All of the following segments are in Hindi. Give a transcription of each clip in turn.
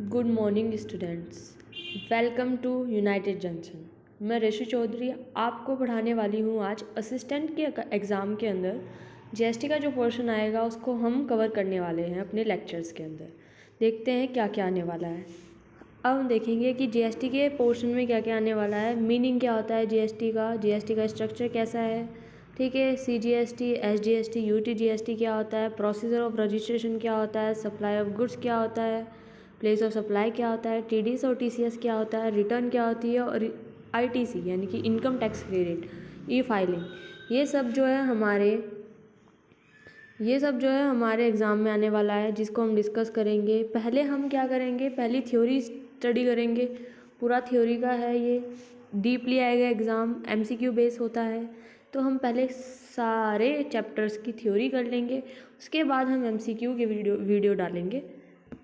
Good morning students, welcome to united junction. मैं ऋषि चौधरी आपको पढ़ाने वाली हूँ। आज असिस्टेंट के एग्ज़ाम के अंदर जीएसटी का जो पोर्शन आएगा उसको हम कवर करने वाले हैं अपने लेक्चर्स के अंदर। देखते हैं क्या क्या आने वाला है। अब हम देखेंगे कि जीएसटी के पोर्शन में क्या क्या आने वाला है, मीनिंग क्या होता है जीएसटी का स्ट्रक्चर कैसा है, ठीक है, सीजीएसटी, एसजीएसटी, यूटीजीएसटी क्या होता है, प्रोसीजर ऑफ रजिस्ट्रेशन क्या होता है, सप्लाई ऑफ गुड्स क्या होता है, प्लेस ऑफ सप्लाई क्या होता है, टीडीएस और टीसीएस क्या होता है, रिटर्न क्या होती है, और आईटीसी यानी कि इनकम टैक्स क्रेडिट, ई फाइलिंग, ये सब जो है हमारे एग्ज़ाम में आने वाला है, जिसको हम डिस्कस करेंगे। पहले हम क्या करेंगे, पहली थ्योरी स्टडी करेंगे। पूरा थ्योरी का है, ये डीपली आएगा एग्ज़ाम, एमसीक्यू बेस होता है। तो हम पहले सारे चैप्टर्स की थ्योरी कर लेंगे, उसके बाद हम एमसीक्यू के वीडियो डालेंगे,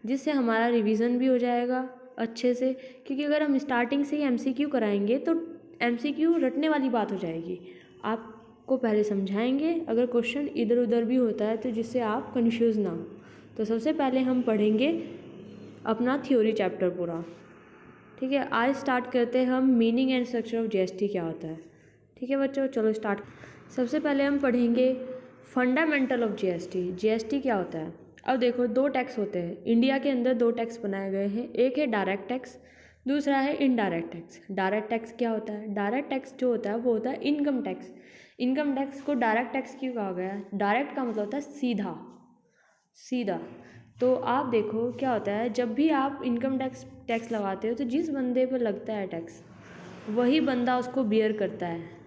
जिससे हमारा रिवीजन भी हो जाएगा अच्छे से। क्योंकि अगर हम स्टार्टिंग से ही एमसीक्यू कराएंगे तो एमसीक्यू रटने वाली बात हो जाएगी। आपको पहले समझाएंगे, अगर क्वेश्चन इधर उधर भी होता है तो जिससे आप कंफ्यूज ना हो। तो सबसे पहले हम पढ़ेंगे अपना थ्योरी चैप्टर पूरा, ठीक है। आज स्टार्ट करते हैं हम meaning and structure of GST क्या होता है, ठीक है बच्चों, चलो स्टार्ट। सबसे पहले हम पढ़ेंगे फंडामेंटल ऑफ जीएसटी। जीएसटी क्या होता है। अब देखो, दो टैक्स होते हैं इंडिया के अंदर, दो टैक्स बनाए गए हैं। एक है डायरेक्ट टैक्स, दूसरा है इनडायरेक्ट टैक्स। डायरेक्ट टैक्स क्या होता है, डायरेक्ट टैक्स जो होता है वो होता है इनकम टैक्स। इनकम टैक्स को डायरेक्ट टैक्स क्यों कहा गया है, डायरेक्ट का मतलब होता है सीधा सीधा। तो आप देखो क्या होता है, जब भी आप इनकम टैक्स लगाते हो तो जिस बंदे पर लगता है टैक्स वही बंदा उसको बियर करता है।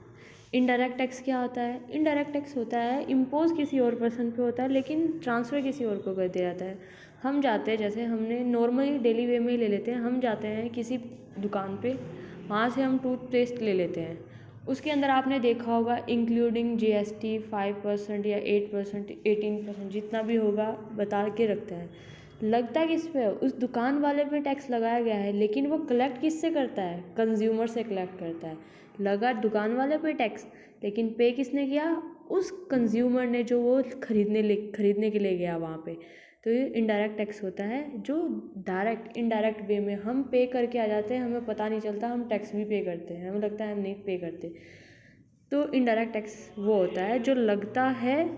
इनडायरेक्ट टैक्स क्या होता है, इनडायरेक्ट टैक्स होता है इम्पोज किसी और पर्सन पे होता है लेकिन ट्रांसफ़र किसी और को कर दिया जाता है। हम जाते हैं, जैसे हमने नॉर्मली डेली वे में ही ले लेते हैं, हम जाते हैं किसी दुकान पे, वहाँ से हम टूथपेस्ट ले लेते हैं, उसके अंदर आपने देखा होगा इंक्लूडिंग जीएसटी 5% या 8%, 18%, जितना भी होगा बता के रखते हैं। लगता किस पे, उस दुकान वाले पे टैक्स लगाया गया है, लेकिन वो कलेक्ट किससे करता है, कंज्यूमर से कलेक्ट करता है। लगा दुकान वाले पे टैक्स, लेकिन पे किसने किया, उस कंज्यूमर ने जो वो खरीदने के लिए गया वहाँ पे। तो ये इनडायरेक्ट टैक्स होता है, जो डायरेक्ट इनडायरेक्ट वे में हम पे करके आ जाते हैं, हमें पता नहीं चलता हम टैक्स भी पे करते हैं, हमें लगता है हम नहीं पे करते। तो इनडायरेक्ट टैक्स वो होता है जो लगता है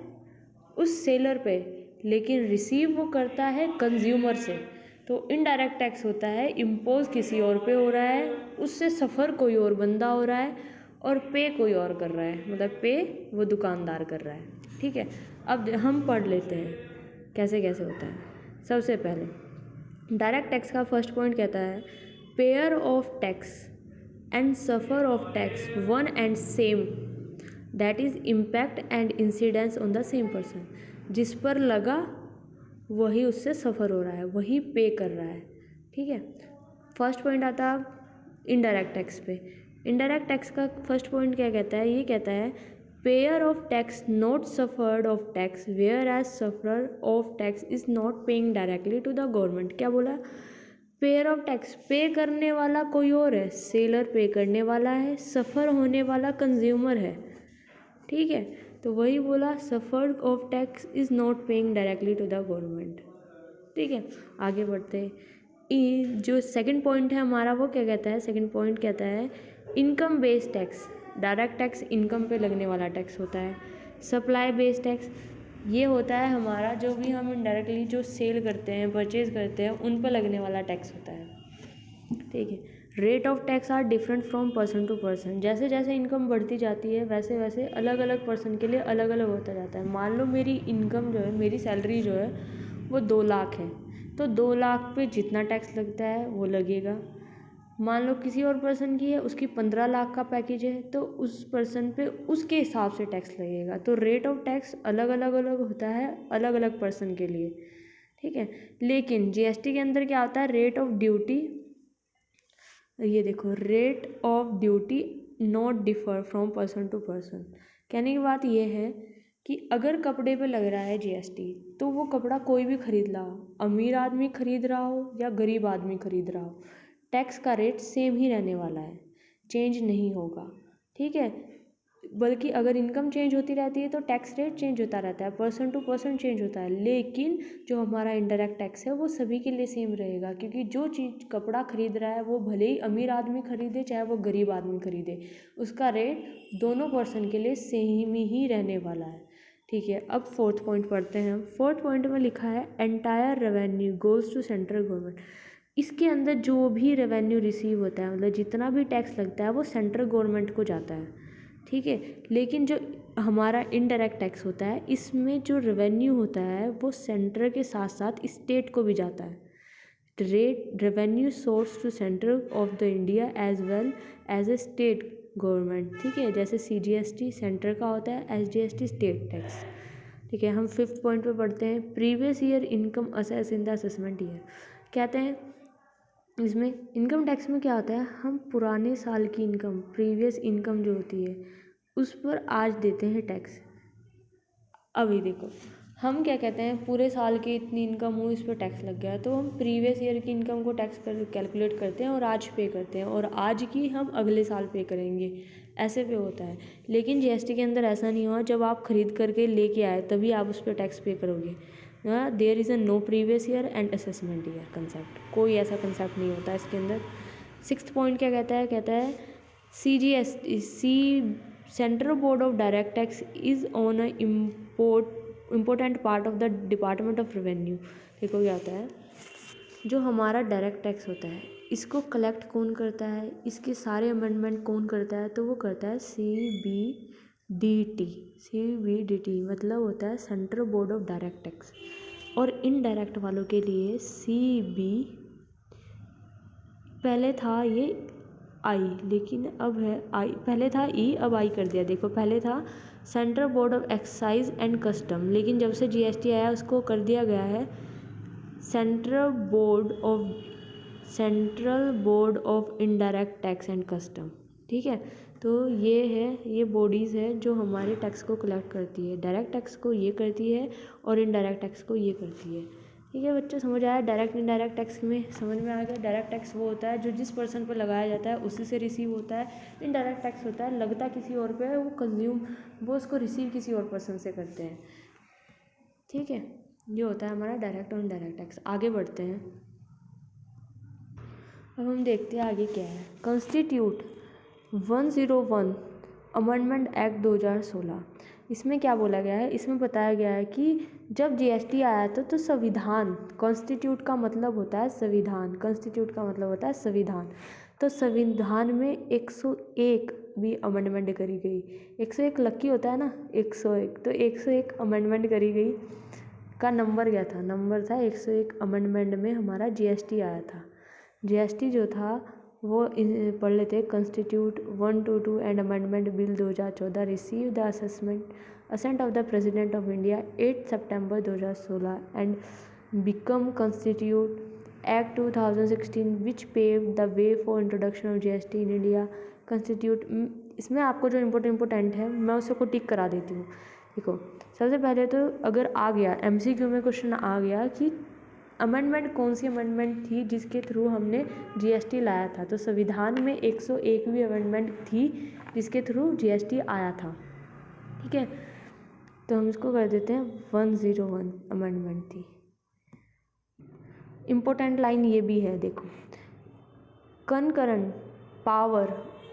उस सेलर पे, लेकिन रिसीव वो करता है कंज्यूमर से। तो इनडायरेक्ट टैक्स होता है इम्पोज किसी और पे हो रहा है, उससे सफ़र कोई और बंदा हो रहा है और पे कोई और कर रहा है, मतलब पे वो दुकानदार कर रहा है, ठीक है। अब हम पढ़ लेते हैं कैसे कैसे होता है। सबसे पहले डायरेक्ट टैक्स का फर्स्ट पॉइंट कहता है, payer of tax and suffer of tax one and same, that is impact and incidence on the same person. जिस पर लगा वही उससे सफ़र हो रहा है, वही पे कर रहा है, ठीक है। फर्स्ट पॉइंट आता है इनडायरेक्ट टैक्स पे। इनडायरेक्ट टैक्स का फर्स्ट पॉइंट क्या कहता है, ये कहता है payer of tax not suffered of tax whereas suffer of tax is not paying directly to the government. क्या बोला, पेयर ऑफ टैक्स, पे करने वाला कोई और है, सेलर पे करने वाला है, सफ़र होने वाला कंज्यूमर है, ठीक है। तो वही बोला, suffer of tax is not paying directly to the government, ठीक है। आगे बढ़ते हैं, जो सेकंड पॉइंट है हमारा वो क्या कहता है, सेकंड पॉइंट कहता है income based tax. Direct tax income पे लगने वाला टैक्स होता है। सप्लाई बेस्ड टैक्स ये होता है हमारा, जो भी हम इनडायरेक्टली जो सेल करते हैं, परचेज करते हैं, उन पर लगने वाला टैक्स होता है, ठीक है। Rate of tax are different from person to person. जैसे जैसे इनकम बढ़ती जाती है वैसे वैसे अलग अलग पर्सन के लिए अलग अलग होता जाता है। मान लो मेरी इनकम जो है, मेरी सैलरी जो है वो 2 लाख है, तो 2 लाख पे जितना टैक्स लगता है वो लगेगा। मान लो किसी और पर्सन की है, उसकी 15 लाख का पैकेज है, तो उस पर्सन पे उसके हिसाब से टैक्स लगेगा। तो रेट ऑफ टैक्स अलग अलग होता है अलग अलग पर्सन के लिए, ठीक है। लेकिन जीएसटी के अंदर क्या होता है, रेट ऑफ ड्यूटी, ये देखो, rate of duty not differ from person to person. कहने की बात ये है कि अगर कपड़े पे लग रहा है जीएसटी, तो वो कपड़ा कोई भी खरीद रहा हो, अमीर आदमी खरीद रहा हो या गरीब आदमी खरीद रहा हो, टैक्स का रेट सेम ही रहने वाला है, चेंज नहीं होगा, ठीक है। बल्कि अगर इनकम चेंज होती रहती है तो टैक्स रेट चेंज होता रहता है, पर्सन टू पर्सन चेंज होता है, लेकिन जो हमारा इनडायरेक्ट टैक्स है वो सभी के लिए सेम रहेगा, क्योंकि जो चीज़ कपड़ा खरीद रहा है वो भले ही अमीर आदमी खरीदे चाहे वो गरीब आदमी खरीदे, उसका रेट दोनों पर्सन के लिए सेम ही रहने वाला है। ठीक है, अब फोर्थ पॉइंट पढ़ते हैं हम। फोर्थ पॉइंट में लिखा है entire revenue goes to central government. इसके अंदर जो भी रेवेन्यू रिसीव होता है, मतलब जितना भी टैक्स लगता है वो सेंट्रल गवर्नमेंट को जाता है। ठीक है, लेकिन जो हमारा इनडायरेक्ट टैक्स होता है इसमें जो रेवेन्यू होता है वो सेंटर के साथ साथ स्टेट को भी जाता है। Rate revenue source to centre of the India as well as a state government. ठीक है, जैसे CGST सेंटर का होता है, SGST स्टेट टैक्स। ठीक है, हम फिफ्थ पॉइंट पे पढ़ते हैं previous year income assess in the assessment year. कहते हैं इसमें इनकम टैक्स में क्या होता है, हम पुराने साल की इनकम, प्रीवियस इनकम जो होती है उस पर आज देते हैं टैक्स। अभी देखो हम क्या कहते हैं, पूरे साल की इतनी इनकम हुई इस पर टैक्स लग गया, तो हम प्रीवियस ईयर की इनकम को टैक्स कर कैलकुलेट करते हैं और आज पे करते हैं, और आज की हम अगले साल पे करेंगे, ऐसे पे होता है। लेकिन GST के अंदर ऐसा नहीं हुआ, जब आप खरीद करके लेके आए तभी आप उस पर टैक्स पे करोगे। There is a no previous year and assessment year concept, कोई ऐसा कंसेप्ट नहीं होता इसके अंदर। सिक्स्थ पॉइंट क्या कहता है, कहता है CGST central board of direct tax is on a important part of the department of revenue. देखो क्या होता है, जो हमारा डायरेक्ट टैक्स होता है इसको कलेक्ट कौन करता है, इसके सारे अमेंडमेंट कौन करता है, तो वो करता है CBDT मतलब होता है central board of direct tax. और इनडायरेक्ट वालों के लिए पहले था ये आई, लेकिन अब है आई, पहले था ई अब आई कर दिया। देखो पहले था central board of excise and custom, लेकिन जब से GST आया उसको कर दिया गया है central board of indirect tax and custom. ठीक है, तो ये बॉडीज़ है जो हमारे टैक्स को कलेक्ट करती है, डायरेक्ट टैक्स को ये करती है और इनडायरेक्ट टैक्स को ये करती है। ठीक है बच्चों, समझ आया? डायरेक्ट इनडायरेक्ट टैक्स में समझ में आ गया। डायरेक्ट टैक्स वो होता है जो जिस पर्सन पर लगाया जाता है उसी से रिसीव होता है। इनडायरेक्ट टैक्स होता है लगता किसी और पे है, वो उसको रिसीव किसी और पर्सन से करते हैं। ठीक है, ये होता है हमारा डायरेक्ट और इनडायरेक्ट टैक्स। आगे बढ़ते हैं, अब हम देखते हैं आगे क्या है। Constitute 101 amendment act 2016। इसमें क्या बोला गया है, इसमें बताया गया है कि जब GST आया था तो संविधान, कॉन्स्टिट्यूट का मतलब होता है संविधान, कॉन्स्टिट्यूट का मतलब होता है संविधान, तो संविधान में 101 भी अमेंडमेंट करी गई। 101 लकी होता है ना, 101, तो 101 अमेंडमेंट करी गई। का नंबर क्या था, नंबर था 101 अमेंडमेंट में हमारा GST आया था। GST जो था वो पढ़ लेते हैं। Constitute 122 and amendment bill 2014 receive the assent of the president of India 8 September 2016 and become constitute act 2016 which pave the way for introduction of GST in India. Constitute, इसमें आपको जो इम्पोर्टेंट है मैं उसको टिक करा देती हूँ। देखो सबसे पहले तो अगर आ गया MCQ में क्वेश्चन आ गया कि अमेंडमेंट कौन सी अमेंडमेंट थी जिसके थ्रू हमने GST लाया था, तो संविधान में 101वीं अमेंडमेंट थी जिसके थ्रू GST आया था। ठीक है, तो हम इसको कर देते हैं 101 अमेंडमेंट थी। इम्पोर्टेंट लाइन ये भी है, देखो concurrent power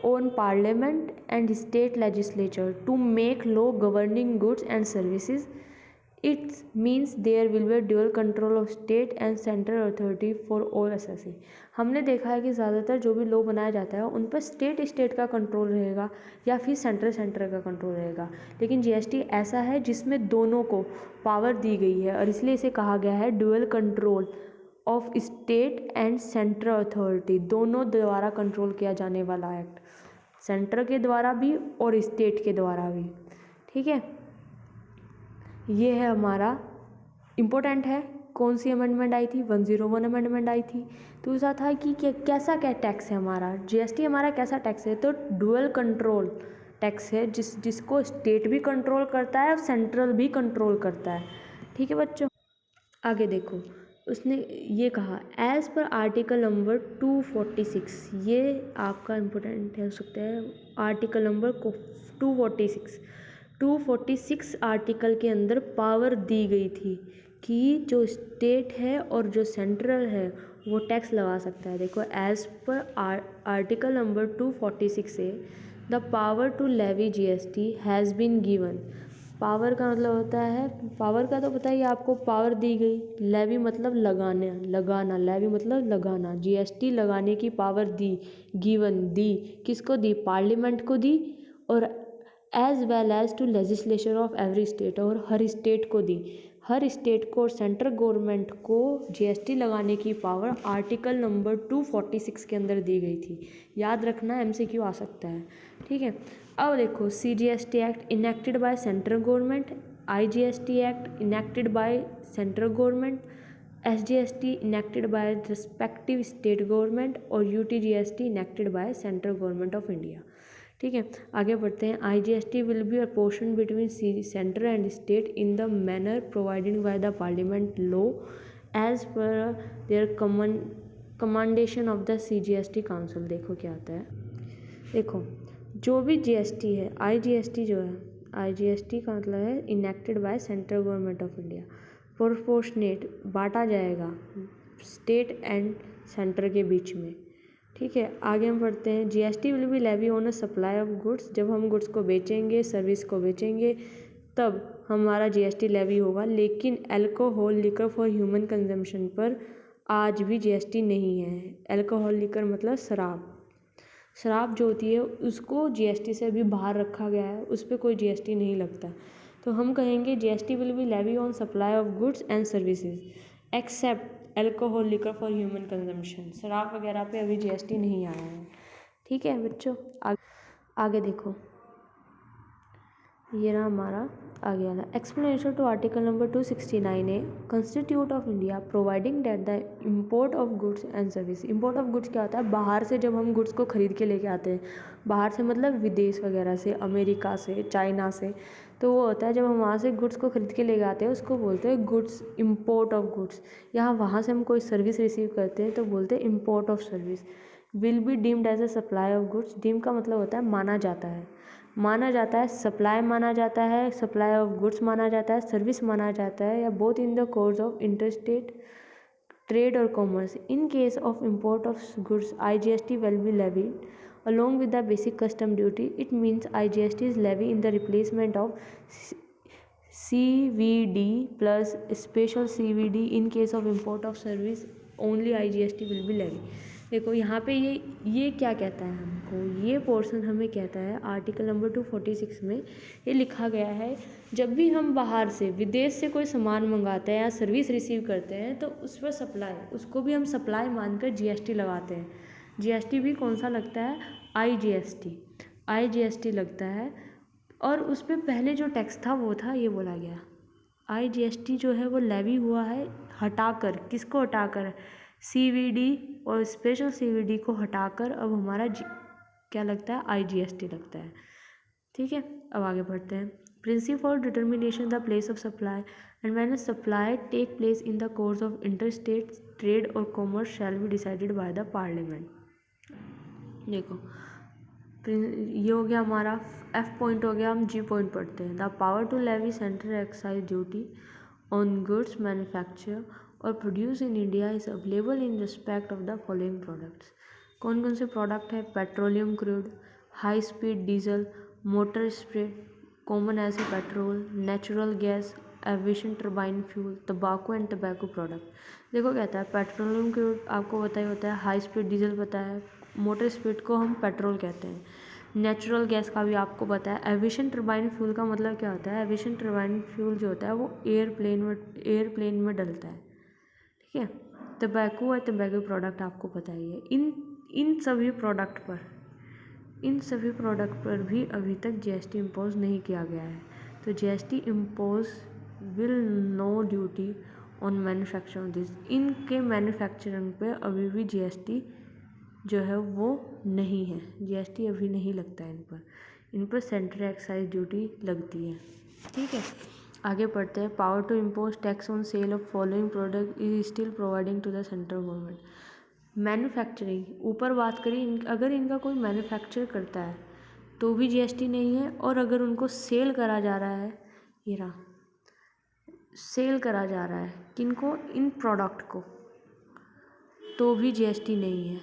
on parliament and state legislature to make law governing goods and services. It means there will be dual control of state and central authority for all assessing. हमने देखा है कि ज़्यादातर जो भी लॉ बनाया जाता है उन पर स्टेट का कंट्रोल रहेगा या फिर सेंटर का कंट्रोल रहेगा, लेकिन GST ऐसा है जिसमें दोनों को पावर दी गई है और इसलिए इसे कहा गया है dual control of state and central authority, दोनों द्वारा कंट्रोल किया जाने वाला एक्ट, सेंटर के द्वारा भी और स्टेट के द्वारा भी। ठीक है, ये है हमारा इम्पोर्टेंट है। कौन सी अमेंडमेंट आई थी, 101 अमेंडमेंट आई थी। दूसरा था कि कैसा क्या टैक्स है हमारा, GST हमारा कैसा टैक्स है, तो डुअल कंट्रोल टैक्स है जिसको स्टेट भी कंट्रोल करता है और सेंट्रल भी कंट्रोल करता है। ठीक है बच्चों, आगे देखो उसने ये कहा एज़ पर आर्टिकल नंबर 246, ये आपका इम्पोर्टेंट हो सकता है। आर्टिकल नंबर 246 आर्टिकल के अंदर पावर दी गई थी कि जो स्टेट है और जो सेंट्रल है वो टैक्स लगा सकता है। देखो एज़ पर आर्टिकल नंबर 246 से the power to levy GST has been given. Power का मतलब होता है, पावर का तो पता ही आपको, पावर दी गई। लेवी मतलब लगाना, लेवी मतलब लगाना। जीएसटी लगाने की पावर दी, गिवन दी, किसको दी? पार्लियामेंट को दी, और as well as to legislature of every state, और हर स्टेट को दी। हर स्टेट को और सेंट्रल गवर्नमेंट को जीएसटी लगाने की पावर आर्टिकल नंबर 246 के अंदर दी गई थी। याद रखना, एमसीक्यू आ सकता है, ठीक है। अब देखो CGST act enacted by central government, IGST act enacted by central government, SGST enacted by respective state government, और UTGST enacted by central government of India, ठीक है। आगे बढ़ते हैं। IGST will be a portion between centre and state in the manner provided by the parliament law as per their commendation of the CGST council. देखो क्या आता है, देखो जो भी जीएसटी है, आईजीएसटी जो है, आईजीएसटी का मतलब है enacted by central government of India, proportionate, बांटा जाएगा स्टेट एंड सेंटर के बीच में, ठीक है। आगे हम पढ़ते हैं। GST will be levy on a supply of goods, जब हम गुड्स को बेचेंगे, सर्विस को बेचेंगे, तब हमारा जीएसटी लेवी होगा। लेकिन alcohol liquor for human consumption पर आज भी जीएसटी नहीं है। अल्कोहल लिकर मतलब शराब, शराब जो होती है उसको जीएसटी से अभी बाहर रखा गया है, उस पर कोई जीएसटी नहीं लगता। तो हम कहेंगे GST will be levy on supply of goods and services except alcohol liquor for human consumption. शराब वगैरह पे अभी जीएसटी नहीं आया है, ठीक है बच्चों। आगे देखो, ये रहा हमारा आगे वाला explanation to article number 269A constitute of India providing that the import of goods and service. Import of goods क्या होता है? बाहर से जब हम गुड्स को खरीद के लेके आते हैं, बाहर से मतलब विदेश वगैरह से, अमेरिका से, चाइना से, तो वो होता है जब हम वहाँ से गुड्स को खरीद के लेके आते हैं उसको बोलते हैं गुड्स, इम्पोर्ट ऑफ गुड्स। यहाँ वहाँ से हम कोई सर्विस रिसीव करते हैं तो बोलते हैं import of service. Will be deemed as a supply of goods, deem का मतलब होता है माना जाता है, माना जाता है, सप्लाई माना जाता है, सप्लाई ऑफ गुड्स माना जाता है, सर्विस माना जाता है, या both in the course of interstate trade और commerce. In case of import of goods IGST will be levied along with the basic custom duty. It means IGST is levy in the replacement of CVD plus special CVD. In case of import of service only IGST will be levy. देखो यहाँ पे ये क्या कहता है हमको, ये पोर्शन हमें कहता है आर्टिकल नंबर 246 में ये लिखा गया है, जब भी हम बाहर से, विदेश से कोई सामान मंगाते हैं या सर्विस रिसीव करते हैं तो उस पर सप्लाई, उसको भी हम सप्लाई मानकर जीएसटी लगाते हैं। जीएसटी भी कौन सा लगता है? आईजीएसटी लगता है। और उस पर पहले जो टैक्स था वो था, ये बोला गया आईजीएसटी जो है वो लेवी हुआ है हटाकर, किसको हटाकर? सीवीडी और स्पेशल सीवीडी को हटाकर अब हमारा क्या लगता है? आईजीएसटी लगता है, ठीक है। अब आगे बढ़ते हैं। Principle for determination the place of supply and when supply take place in the course of interstate trade और commerce shall be decided by the parliament. देखो ये हो गया हमारा एफ पॉइंट हो गया। हम जी पॉइंट पढ़ते हैं। The power to levy central excise duty on goods manufacture और produce in India is available in respect of the following products. कौन कौन से प्रोडक्ट है? Petroleum crude, high speed diesel, motor spirit, common as a petrol, natural gas, aviation turbine fuel, तंबाकू एंड टबैको प्रोडक्ट। देखो कहता है पेट्रोलियम क्रूड आपको पता ही होता है, हाई स्पीड डीजल पता है, मोटर स्पीड को हम पेट्रोल कहते हैं, नेचुरल गैस का भी आपको पता है। एविएशन टर्बाइन फ्यूल का मतलब क्या होता है? एविएशन टर्बाइन फ्यूल जो होता है वो एयरप्लेन में डलता है, ठीक है। टबैको और टबैको प्रोडक्ट आपको पता ही है। इन सभी प्रोडक्ट पर भी अभी तक जीएसटी इम्पोज नहीं किया गया है। तो GST impose will no duty on manufacturing this. इनके मैन्युफैक्चरिंग पे अभी भी जीएसटी जो है वो नहीं है, जीएसटी अभी नहीं लगता है इन पर सेंट्रल एक्साइज ड्यूटी लगती है, ठीक है। आगे पढ़ते हैं। Power to impose tax on sale of following product is still providing to the central government. Manufacturing, ऊपर बात करी, अगर इनका कोई मैन्युफैक्चर करता है तो भी जीएसटी नहीं है, और अगर उनको सेल करा जा रहा है, ये रहा, सेल करा जा रहा है किनको, इन प्रोडक्ट को, तो भी जीएसटी नहीं है।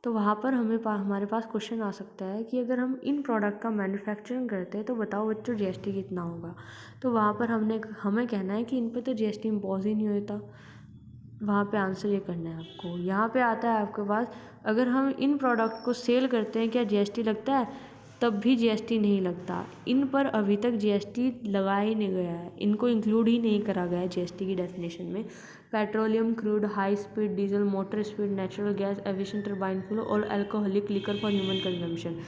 तो वहाँ पर हमारे पास क्वेश्चन आ सकता है कि अगर हम इन प्रोडक्ट का मैन्युफैक्चरिंग करते हैं तो बताओ बच्चों जीएसटी कितना होगा। तो वहाँ पर हमें कहना है कि इन पे तो जीएसटी इम्पोज ही नहीं होता। वहाँ पे आंसर ये करना है आपको। यहाँ पे आता है आपके पास, अगर हम इन प्रोडक्ट को सेल करते हैं क्या जीएसटी लगता है, तब भी जीएसटी नहीं लगता। इन पर अभी तक जीएसटी लगाया ही नहीं गया है, इनको इंक्लूड ही नहीं करा गया है जीएसटी की डेफिनेशन में। Petroleum, crude, high speed diesel, motor speed, natural gas, aviation turbine fuel और alcoholic liquor for human consumption.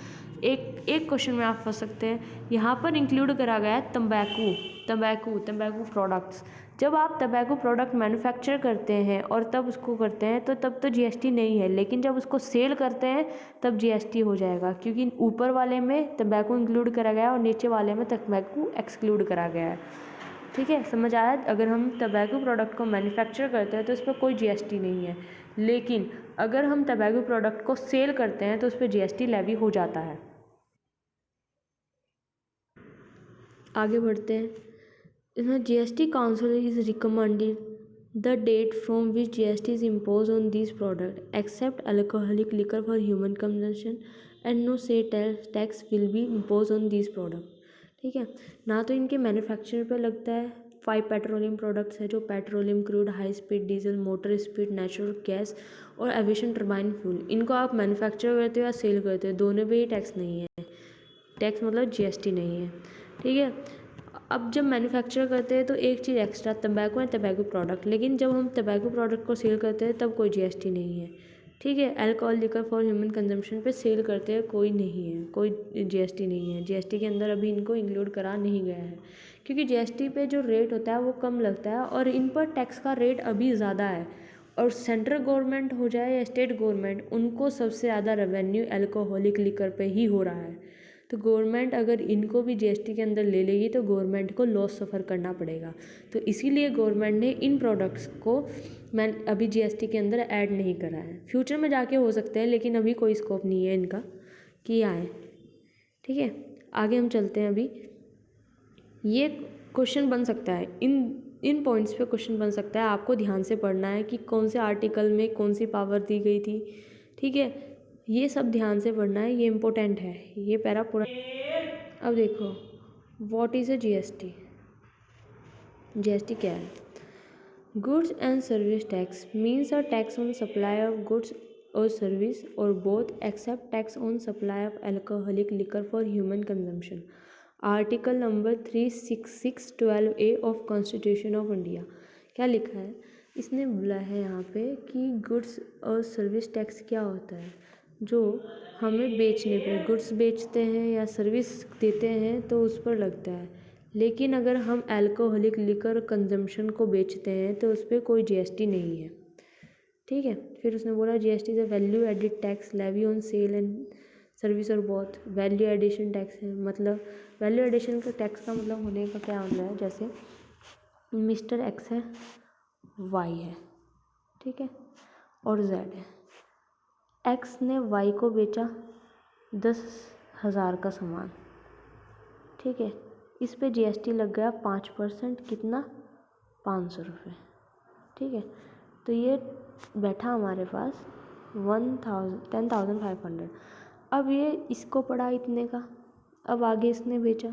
एक क्वेश्चन में आप फंस सकते हैं, यहाँ पर इंक्लूड करा गया है तंबाकू प्रोडक्ट्स। जब आप तंबाकू प्रोडक्ट मैन्युफैक्चर करते हैं और तब उसको करते हैं तो तब तो जीएसटी नहीं है, लेकिन जब उसको सेल करते हैं तब जीएसटी हो जाएगा, क्योंकि ऊपर वाले में तंबाकू इंक्लूड करा गया है और नीचे वाले में तंबाकू एक्सक्लूड करा गया है। ठीक है, समझ आया। अगर हम तंबाकू प्रोडक्ट को मैन्युफैक्चर करते हैं तो उस पर कोई जीएसटी नहीं है, लेकिन अगर हम तंबाकू प्रोडक्ट को सेल करते हैं तो उस पर जीएसटी लेवी हो जाता है। आगे बढ़ते हैं। इसमें GST council is recommended the date from which GST is impose on this product except alcoholic liquor for human consumption and no say tax will be impose on this product. ठीक है, ना तो इनके मैन्युफैक्चर पे लगता है। 5 पेट्रोलियम प्रोडक्ट्स है जो petroleum, crude, high speed diesel, motor speed, natural gas और एविएशन टरबाइन फ्यूल। इनको आप मैन्युफैक्चर करते हो या सेल करते हो, दोनों पे ही टैक्स नहीं है। टैक्स मतलब जीएसटी नहीं है। ठीक है, अब जब मैन्युफैक्चर करते हैं तो एक चीज़ एक्स्ट्रा, तंबाकू एंड तंबाकू प्रोडक्ट, लेकिन जब हम तंबाकू प्रोडक्ट को सेल करते हैं तब कोई जीएसटी नहीं है। ठीक है, alcohol liquor for human consumption पे सेल करते हैं कोई नहीं है, कोई जीएसटी नहीं है। जीएसटी के अंदर अभी इनको इंक्लूड करा नहीं गया है, क्योंकि जीएसटी पे जो रेट होता है वो कम लगता है और इन पर टैक्स का रेट अभी ज़्यादा है। और सेंट्रल गवर्नमेंट हो जाए या स्टेट गवर्नमेंट, उनको सबसे ज़्यादा रेवेन्यू अल्कोहलिक लिकर पे ही हो रहा है। तो गवर्नमेंट अगर इनको भी जीएसटी के अंदर ले लेगी तो गवर्नमेंट को लॉस सफ़र करना पड़ेगा। तो इसीलिए गवर्नमेंट ने इन प्रोडक्ट्स को अभी जीएसटी के अंदर ऐड नहीं करा है। फ्यूचर में जाके हो सकते हैं, लेकिन अभी कोई स्कोप नहीं है इनका कि आए। ठीक है, आगे हम चलते हैं। अभी ये क्वेश्चन बन सकता है, इन पॉइंट्स पे क्वेश्चन बन सकता है। आपको ध्यान से पढ़ना है कि कौन से आर्टिकल में कौन सी पावर दी गई थी। ठीक है, ये सब ध्यान से पढ़ना है, ये इम्पोर्टेंट है, ये पैरा पूरा। अब देखो, what is a GST. GST क्या है? Goods and service tax means a tax on supply of goods और सर्विस और both except tax on supply of alcoholic liquor for human consumption. Article number 366(12)A of constitution of India. क्या लिखा है? इसने बोला है यहाँ पे कि गुड्स और सर्विस टैक्स क्या होता है, जो हमें बेचने पे, गुड्स बेचते हैं या सर्विस देते हैं तो उस पर लगता है। लेकिन अगर हम अल्कोहलिक लिकर कंजम्पशन को बेचते हैं तो उस पर कोई जीएसटी नहीं है। ठीक है, फिर उसने बोला GST is a value added tax levy on sale and service और बोथ। वैल्यू एडिशन टैक्स है, मतलब वैल्यू एडिशन का टैक्स का मतलब होने का क्या मतलब है, जैसे मिस्टर एक्स है, वाई है, ठीक है, और जेड है। एक्स ने वाई को बेचा 10,000 का सामान। ठीक है, इस पे जीएसटी लग गया 5%, कितना, 500 रुपये। ठीक है, तो ये बैठा हमारे पास 10,500। अब ये इसको पड़ा इतने का, अब आगे इसने बेचा,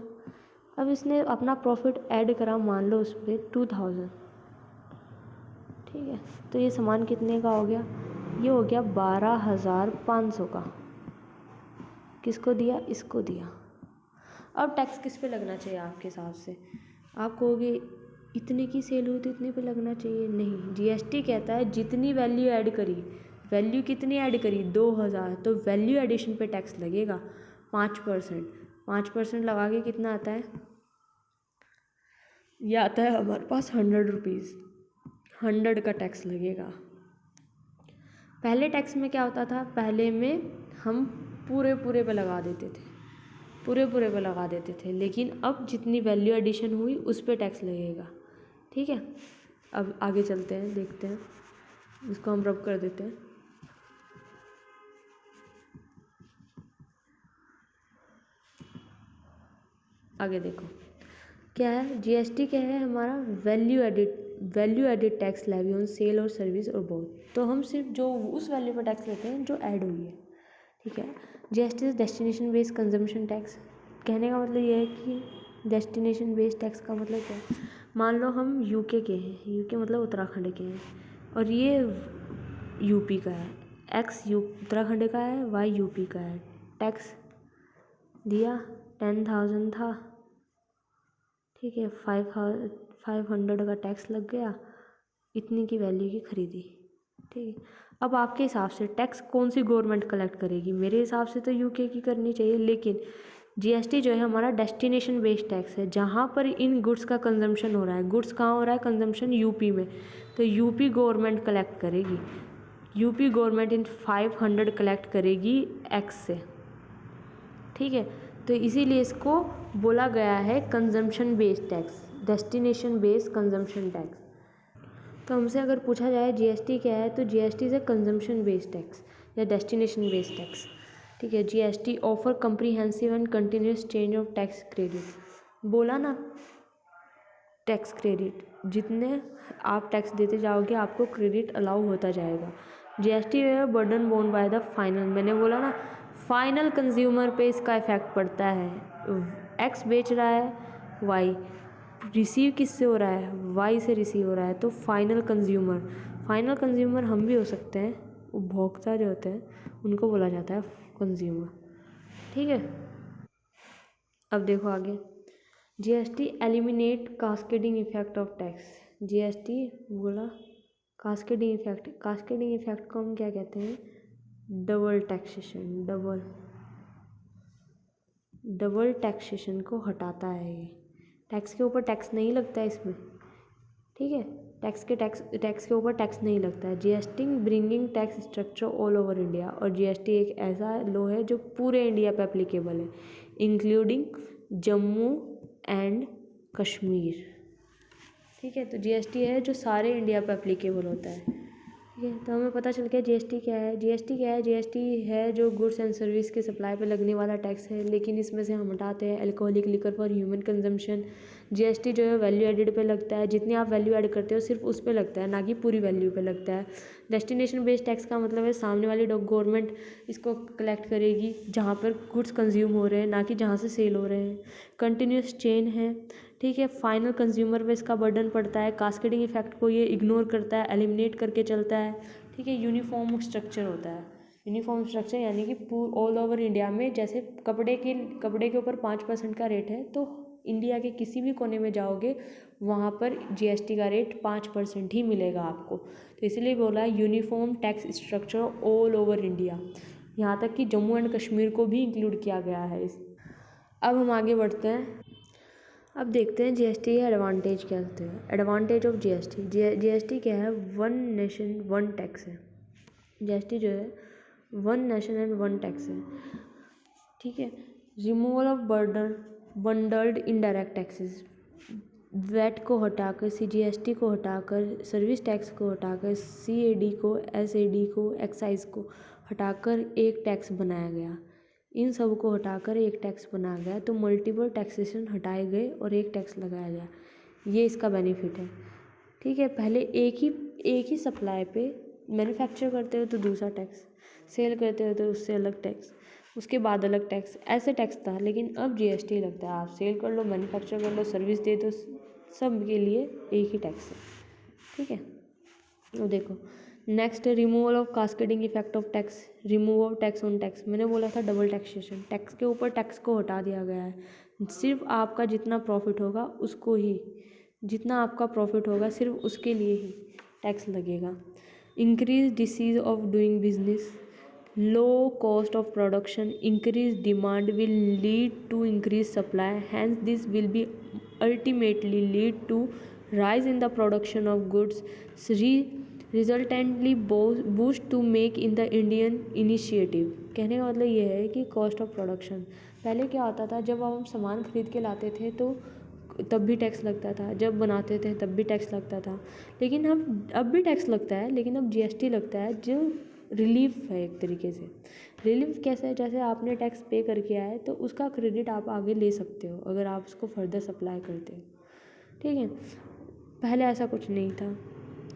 अब इसने अपना प्रॉफिट ऐड करा, मान लो उस पर 2,000। ठीक है, तो ये सामान कितने का हो गया? ये हो गया 12,500 का। किसको दिया? इसको दिया। अब टैक्स किस पे लगना चाहिए आपके हिसाब से? आप कहोगे इतने की सेल हुई तो इतने पे लगना चाहिए। नहीं, जीएसटी कहता है जितनी वैल्यू ऐड करी, वैल्यू कितनी ऐड करी, 2,000, तो वैल्यू एडिशन पे टैक्स लगेगा 5%। 5% लगा के कितना आता है? यह आता है हमारे पास 100 रुपीज़। 100 का टैक्स लगेगा। पहले टैक्स में क्या होता था? पहले में हम पूरे पे लगा देते थे। पूरे पूरे पे लगा देते थे, लेकिन अब जितनी वैल्यू एडिशन हुई उस पर टैक्स लगेगा। ठीक है, अब आगे चलते हैं, देखते हैं, इसको हम रब कर देते हैं। आगे देखो क्या है, जीएसटी क्या है हमारा, value added tax levy on sale और सर्विस और बोथ। तो हम सिर्फ जो उस वैल्यू पर टैक्स लेते हैं जो ऐड हुई है। ठीक है, GST destination based consumption tax. कहने का मतलब ये है कि डेस्टिनेशन बेस्ड टैक्स का मतलब क्या है, मान लो हम यूके के हैं, यूके मतलब उत्तराखंड के हैं, और ये यूपी का है, उत्तराखंड का है, वाई यूपी का है। टैक्स दिया 10,000 था, ठीक है, 500 का टैक्स लग गया, इतनी की वैल्यू की खरीदी। ठीक है, अब आपके हिसाब से टैक्स कौन सी गवर्नमेंट कलेक्ट करेगी? मेरे हिसाब से तो यूके की करनी चाहिए, लेकिन जीएसटी जो है हमारा डेस्टिनेशन बेस्ड टैक्स है, जहाँ पर इन गुड्स का कंजम्पशन हो रहा है। गुड्स कहाँ हो रहा है कंजम्पशन? यूपी में, तो यूपी गवर्नमेंट कलेक्ट करेगी। यूपी गवर्नमेंट इन 500 कलेक्ट करेगी एक्स से। ठीक है, तो इसीलिए इसको बोला गया है consumption based tax, destination based consumption tax. तो हमसे अगर पूछा जाए जीएसटी क्या है, तो GST is a consumption based tax या डेस्टिनेशन बेस्ड टैक्स। ठीक है, GST offer comprehensive and continuous change of tax credit. बोला ना, टैक्स क्रेडिट, जितने आप टैक्स देते जाओगे आपको क्रेडिट अलाउ होता जाएगा। जीएसटी है burden borne by the final, मैंने बोला ना, फाइनल कंज्यूमर पे इसका इफेक्ट पड़ता है। एक्स बेच रहा है, वाई रिसीव किससे हो रहा है? वाई से रिसीव हो रहा है, तो फाइनल कंज्यूमर हम भी हो सकते हैं, उपभोक्ता जो होते हैं उनको बोला जाता है कंज्यूमर। ठीक है, अब देखो आगे, GST eliminate cascading effect of tax. GST बोला कास्केडिंग इफेक्ट को हम क्या कहते हैं? डबल टैक्सेशन को हटाता है। ये टैक्स के ऊपर टैक्स नहीं लगता है इसमें। ठीक है, टैक्स के ऊपर टैक्स नहीं लगता है। GST bringing tax structure all over India, और जीएसटी एक ऐसा लॉ है जो पूरे इंडिया पे एप्लीकेबल है, इंक्लूडिंग जम्मू एंड कश्मीर। ठीक है, तो जीएसटी है जो सारे इंडिया पे एप्लीकेबल होता है। ठीक है, तो हमें पता चल गया जीएसटी क्या है। जीएसटी है जो गुड्स एंड सर्विस के सप्लाई पे लगने वाला टैक्स है, लेकिन इसमें से हम हटाते हैं alcoholic liquor for human consumption. GST जो है वैल्यू एडिड पे लगता है, जितनी आप वैल्यू ऐड करते हो सिर्फ उस पे लगता है, ना कि पूरी वैल्यू पे लगता है। डेस्टिनेशन बेस्ड टैक्स का मतलब है सामने वाली गवर्नमेंट इसको कलेक्ट करेगी जहाँ पर गुड्स कंज्यूम हो रहे हैं, ना कि जहाँ से सेल हो रहे हैं। कंटिन्यूस चेन है। ठीक है, फाइनल कंज्यूमर पे इसका बर्डन पड़ता है। कास्केडिंग इफेक्ट को ये इग्नोर करता है, एलिमिनेट करके चलता है। ठीक है, यूनिफॉर्म स्ट्रक्चर होता है। यूनिफॉर्म स्ट्रक्चर यानी कि ऑल ओवर इंडिया में, जैसे कपड़े के ऊपर 5% का रेट है, तो इंडिया के किसी भी कोने में जाओगे वहाँ पर जीएसटी का रेट 5% ही मिलेगा आपको। तो इसलिए बोला है uniform tax structure all over India, यहाँ तक कि जम्मू एंड कश्मीर को भी इंक्लूड किया गया है इस। अब हम आगे बढ़ते हैं, अब देखते हैं जीएसटी के एडवांटेज क्या होते हैं। एडवांटेज ऑफ जीएसटी क्या है? वन नेशन वन टैक्स है। जीएसटी जो है one nation and one tax है। ठीक है, removal of bundled indirect taxes, VAT को हटाकर, सीजीएसटी को हटाकर, सर्विस टैक्स को हटाकर, सीएडी को, एसएडी को, एक्साइज को हटाकर एक टैक्स बनाया गया। इन सब को हटाकर एक टैक्स बनाया गया, तो मल्टीपल टैक्सेशन हटाए गए और एक टैक्स लगाया गया। ये इसका बेनिफिट है। ठीक है, पहले एक ही सप्लाई पे मैन्युफैक्चर करते हो तो दूसरा टैक्स, सेल करते हो तो उससे अलग टैक्स, उसके बाद अलग टैक्स, ऐसे टैक्स था। लेकिन अब जीएसटी लगता है, आप सेल कर लो, मैन्युफैक्चर कर लो, सर्विस दे दो, सब के लिए एक ही टैक्स है। ठीक है, तो देखो नेक्स्ट है removal of cascading effect of tax, remove of tax on tax. मैंने बोला था डबल टैक्सेशन, टैक्स के ऊपर टैक्स को हटा दिया गया है। सिर्फ आपका जितना प्रॉफिट होगा उसको ही, जितना आपका प्रॉफिट होगा सिर्फ उसके लिए ही टैक्स लगेगा। Increase ease of doing business, low cost of production, increase demand will lead to increase supply, hence this will be ultimately lead to rise in the production of goods, resultantly boost to make in the Indian initiative। कहने का मतलब ये है कि कॉस्ट ऑफ प्रोडक्शन, पहले क्या होता था, जब हम सामान खरीद के लाते थे तो तब भी टैक्स लगता था, जब बनाते थे तब भी टैक्स लगता था, लेकिन अब भी टैक्स लगता है, लेकिन अब जीएसटी लगता है, जो रिलीफ है एक तरीके से। रिलीफ कैसे है, जैसे आपने टैक्स पे करके आए तो उसका क्रेडिट आप आगे ले सकते हो अगर आप उसको फर्दर सप्लाई करते हो, ठीक है। पहले ऐसा कुछ नहीं था,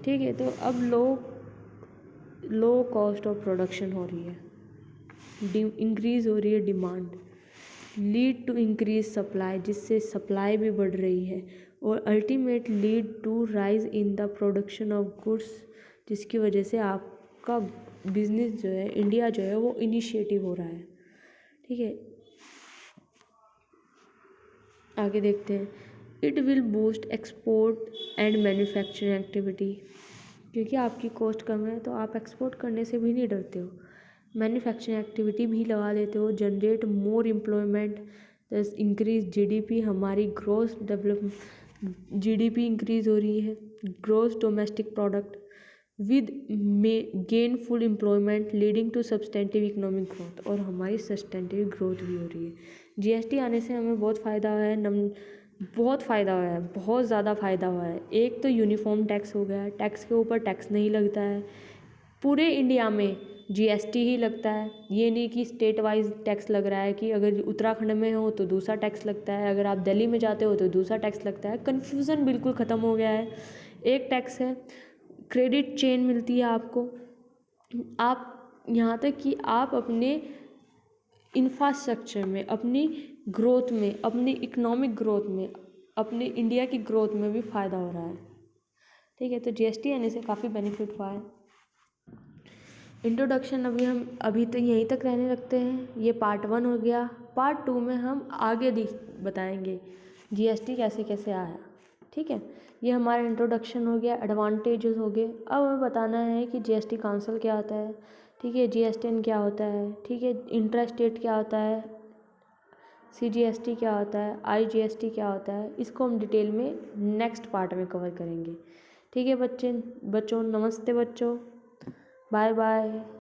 ठीक है। तो अब लो कॉस्ट ऑफ प्रोडक्शन हो रही है, इंक्रीज़ हो रही है demand, lead to increase supply, जिससे सप्लाई भी बढ़ रही है, और ultimate lead to rise in the production of goods, जिसकी वजह से आपका बिजनेस जो है, इंडिया जो है वो इनिशिएटिव हो रहा है, ठीक है। आगे देखते हैं। It will boost export and manufacturing activity, क्योंकि आपकी कॉस्ट कम है तो आप एक्सपोर्ट करने से भी नहीं डरते हो, मैन्युफैक्चरिंग एक्टिविटी भी लगा देते हो, generate more employment, thus increase GDP, हमारी ग्रोस डेवलप जीडीपी इंक्रीज हो रही है, gross domestic product with gain full employment leading to substantive economic growth, और हमारी सस्टेंटिव ग्रोथ भी हो रही है। जीएसटी आने से हमें बहुत फ़ायदा हुआ है, बहुत फ़ायदा हुआ है, बहुत ज़्यादा फ़ायदा हुआ है। एक तो यूनिफॉर्म टैक्स हो गया है, टैक्स के ऊपर टैक्स नहीं लगता है, पूरे इंडिया में जीएसटी ही लगता है, ये नहीं कि स्टेट वाइज टैक्स लग रहा है, कि अगर उत्तराखंड में हो तो दूसरा टैक्स लगता है, अगर आप दिल्ली में जाते हो तो दूसरा टैक्स लगता है। कन्फ्यूज़न बिल्कुल ख़त्म हो गया है, एक टैक्स है, क्रेडिट चेन मिलती है आपको, आप यहाँ तक कि आप अपने इंफ्रास्ट्रक्चर में, अपनी ग्रोथ में, अपनी इकोनॉमिक ग्रोथ में, अपने इंडिया की ग्रोथ में भी फ़ायदा हो रहा है, ठीक है। तो जीएसटी आने से काफ़ी बेनिफिट हुआ है। इंट्रोडक्शन अभी तो यहीं तक रहने रखते हैं, ये पार्ट 1 हो गया। पार्ट 2 में हम आगे बताएंगे जीएसटी कैसे कैसे आया, ठीक है। ये हमारा इंट्रोडक्शन हो गया, एडवांटेजेस हो गए। अब हमें बताना है कि जीएसटी काउंसिल क्या होता है, ठीक है, जीएसटीएन क्या होता है, ठीक है, इंट्रास्टेट क्या होता है, सीजीएसटी क्या होता है, आईजीएसटी क्या होता है, इसको हम डिटेल में नेक्स्ट पार्ट में कवर करेंगे, ठीक है। बच्चों नमस्ते बच्चों, बाय बाय।